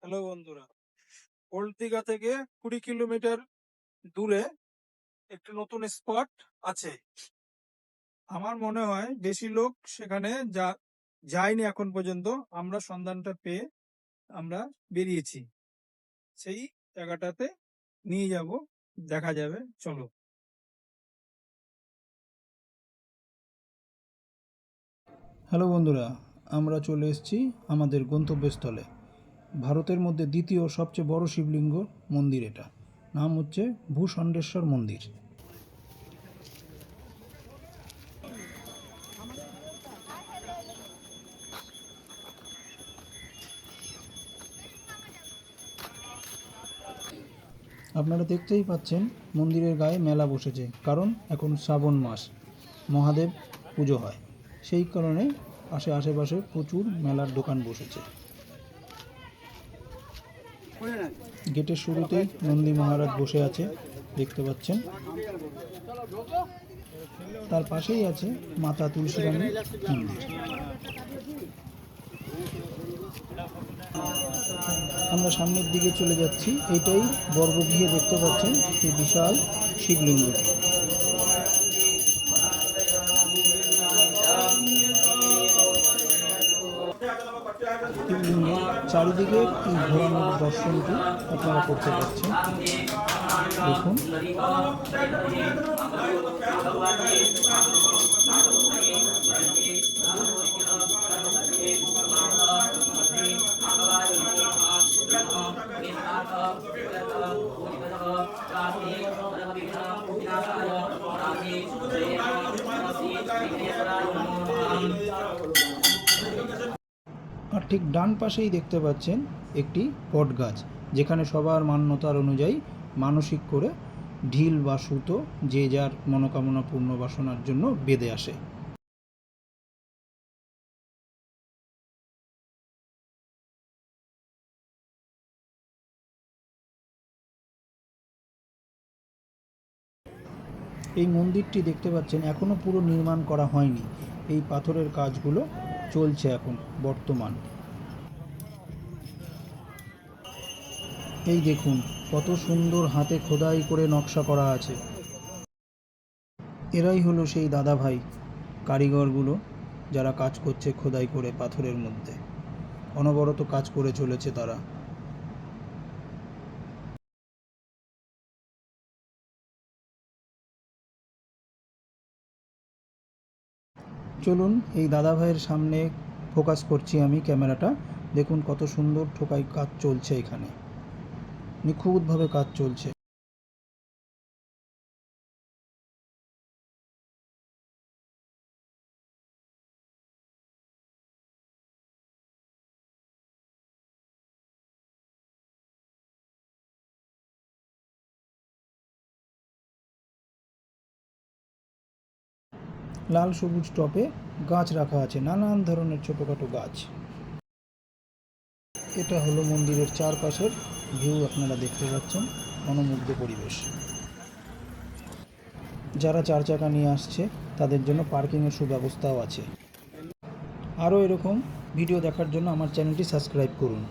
Hello বন্ধুরা, old Digha থেকে 20 kilometre দূরে একটি নতুন স্পট আছে। আমার মনে হয় বেশি লোক সেখানে যায়নি এখন পর্যন্ত। আমরা সন্ধানটা পেয়ে আমরা বেরিয়েছি, সেই জায়গাটাতে নিয়ে যাব, দেখা যাবে, চলো। হ্যালো বন্ধুরা, আমরা চলে এসেছি আমাদের গন্তব্যস্থলে। ভারতের মধ্যে দ্বিতীয় সবচেয়ে বড় শিবলিঙ্গ মন্দির, এটা নাম হচ্ছে ভূষণ্ডেশ্বর মন্দির। আপনারা দেখতেই পাচ্ছেন মন্দিরের গায়ে মেলা বসেছে, কারণ এখন শ্রাবণ মাস, মহাদেব পুজো হয়, সেই কারণে আশেপাশে প্রচুর মেলার দোকান বসেছে। গেটের শুরুতেই নন্দী মহারাজ বসে আছে, দেখতে পাচ্ছেন। তার পাশেই আছে মাতা তুলসী রানীর মন্দির। আমরা সামনের দিকে চলে যাচ্ছি। এটাই গর্ভগৃহে দেখতে পাচ্ছেন এই বিশাল শিবলিঙ্গটি। শিবলিঙ্গের চারিদিকে এই ঘোরানোর দর্শনটি আপনারা করতে পারছেন। দেখুন, আর ঠিক ডান পাশেই দেখতে পাচ্ছেন একটি বট গাছ, যেখানে সবার মান্যতার অনুযায়ী মানসিক করে ঢিল বা সুতো যে যার মনোকামনা পূর্ণ বাসনার জন্য বেঁধে আসে। এই মন্দিরটি দেখতে পাচ্ছেন এখনো পুরো নির্মাণ করা হয়নি। এই পাথরের কাজগুলো চলছে এখন বর্তমান। এই দেখুন কত সুন্দর হাতে খোদাই করে নকশা করা আছে। এরাই হলো সেই দাদা ভাই কারিগরগুলো, যারা কাজ করছে খোদাই করে পাথরের মধ্যে। অনবরত কাজ করে চলেছে তারা। চলুন এই দাদা ভাইয়ের সামনে ফোকাস করছি আমি ক্যামেরাটা। দেখুন কত সুন্দর ঠোকাই কাজ চলছে এখানে, নিখুঁতভাবে কাজ চলছে। লাল সবুজ টবে গাছ রাখা আছে, নানান ধরনের ছোটোখাটো গাছ। এটা হলো মন্দিরের চারপাশের ভিউ, আপনারা দেখতে পাচ্ছেন, মনোমুগ্ধ পরিবেশ। যারা চার চাকা নিয়ে আসছে তাদের জন্য পার্কিংয়ের সুব্যবস্থাও আছে। আরও এরকম ভিডিও দেখার জন্য আমার চ্যানেলটি সাবস্ক্রাইব করুন।